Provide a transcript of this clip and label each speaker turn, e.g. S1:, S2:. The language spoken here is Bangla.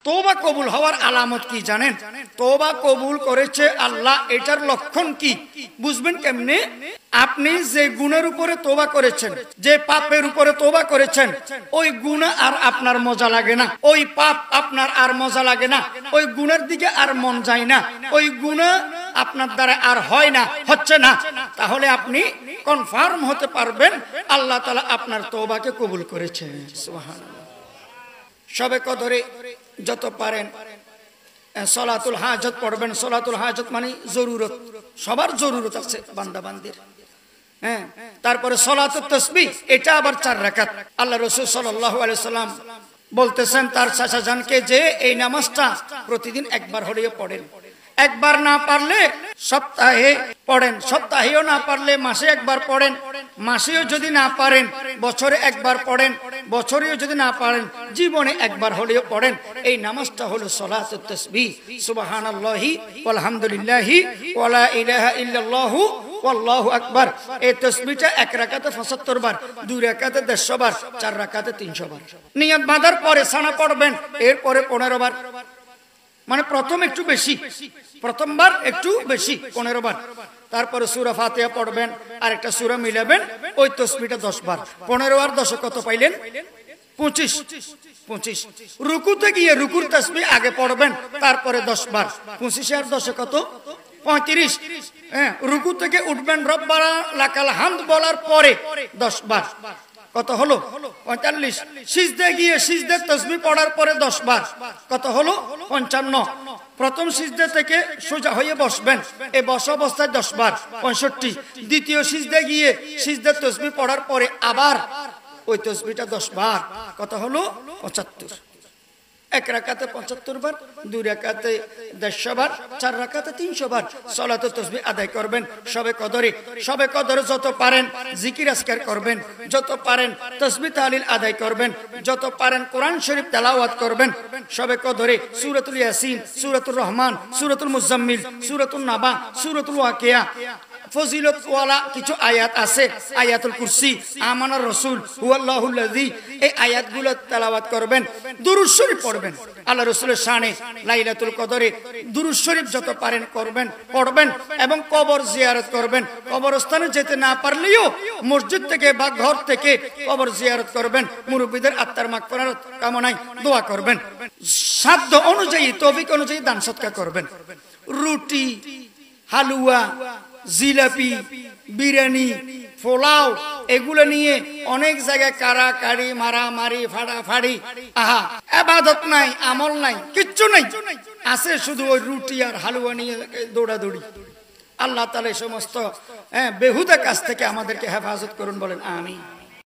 S1: তওবা কবুল হওয়ার আলামত কি জানেন? তওবা কবুল করেছে আল্লাহ, এটার লক্ষণ কি বুঝবেন কেমনে? আপনি যে গুনাহের উপরে তওবা করেছেন, যে পাপের উপরে তওবা করেছেন, ওই গুনাহ আর আপনার মজা লাগে না, ওই পাপ আপনার আর মজা লাগে না, ওই গুনাহের দিকে আর মন যায় না, ওই গুনাহ আপনার দ্বারা আর হয় না, হচ্ছে না, তাহলে আপনি কনফার্ম হতে পারবেন আল্লাহ তাআলা আপনার তওবাকে কবুল করেছেন। সুবহানাল্লাহ। শবে কদরে যত পারেন সলাতুল হাজত পড়বেন। সলাতুল হাজত মানে জরুরত, সবার জরুরত আছে বান্দা বান্দির। হ্যাঁ, তারপরে সলাতুত তাসবিহ, এটা আবার 4 রাকাত। আল্লাহ রাসূল সাল্লাল্লাহু আলাইহি সাল্লাম বলতেছেন তার চাচা জানকে যে এই নামাজটা প্রতিদিন একবার হলেও পড়েন, একবার না পারলে সপ্তাহে পড়েন, সপ্তাহেও না পারলে মাসে একবার পড়েন, মাসেও যদি না পারেন বছরে একবার পড়েন, বছরেও যদি না পারেন জীবনে একবার হলেও পড়েন। এই নামাজটা হলো সলাতুত তাসবিহ, সুবহানাল্লাহি ওয়ালহামদুলিল্লাহি ওয়ালা ইলাহা ইল্লাল্লাহু আল্লাহু আকবার। এই তাসবিহটা 1 রাকাতে 75 বার, 2 রাকাতে 150 বার, 4 রাকাতে 300 বার। নিয়ত বাঁধার পরে সানা পড়বেন, এরপরে 15 বার, মানে প্রথম একটু বেশি, প্রথমবার একটু বেশি 15 বার। তারপরে সূরা ফাতিহা পড়বেন, আর একটা সূরা মিলাবেন, ওই তাসবিহটা 10 বার। 15 আর 10 কত পাইলেন? 25। রুকুতে গিয়ে রুকুর তাসবিহ আগে পড়বেন, তারপরে 10 বার। 25 আর 10 কত? 35। হ্যাঁ, রুকু থেকে উঠবেন, রব্বানা লাকাল হামদ বলার পরে 10 বার, কত হলো? 45। সিজদে গিয়ে সিজদের তাসবিহ পড়ার পরে 10 বার, কত হলো? 55। প্রথম সিজদে থেকে সোজা হয়ে বসবেন, এই বসা অবস্থায় 10 বার, 65। দ্বিতীয় সিজদে গিয়ে সিজদের তাসবিহ পড়ার পরে আবার ওই তাসবিহটা 10 বার, কত হলো? 75। 1 রাকাতে 75 বার, 2 রাকাতে 150 বার, 4 রাকাতে 300 বার সলাতুত তাসবিহ আদায় করবেন শবে কদরে। শবে কদরে যত পারেন জিকির আজকার করবেন, যত পারেন তাসবিহ তাহলিল আদায় করবেন, যত পারেন কোরআন শরীফ তেলাওয়াত করবেন। শবে কদরে সূরাতুল ইয়াসিন, সূরাতুর রহমান, সূরাতুল মুজাম্মিল, সূরাতুন নাবা, সূরাতুল ওয়াকিয়া, ফজিলত ওয়ালা কিছু আয়াত আছে, আয়াতুল কুরসি, আমানার রাসূল, হুয়াল্লাহুল্লাযী, এই আয়াতগুলো তেলাওয়াত করবেন। দুরূদ শরীফ পড়বেন, আল্লাহ রাসূলের শানে লাইলাতুল কদরে দুরূদ শরীফ যত পারেন করবেন, পড়বেন, এবং কবর জিয়ারত করবেন। কবরস্থানে যেতে না পারলেও মসজিদ থেকে বা ঘর থেকে কবর জিয়ারত করবেন, মুরব্বিদের আত্মার মাগফিরাত কামনায় দোয়া করবেন। সাধ্য অনুযায়ী, তৌফিক অনুযায়ী দান সদকা করবেন। রুটি, হালুয়া, জিলাপি, বিরিয়ানি, পোলাও, এগুলো নিয়ে অনেক জায়গায় কারাকারি, মারামারি, ফাড়াফাড়ি, আহা, ইবাদত নাই, আমল নাই, কিচ্ছু নাই, আছে শুধু ওই রুটি আর হালুয়া নিয়ে দৌড়াদৌড়ি। আল্লাহ তাআলা এই সমস্ত বেহুদা কাজ থেকে আমাদেরকে হেফাজত করুন, বলেন আমিন।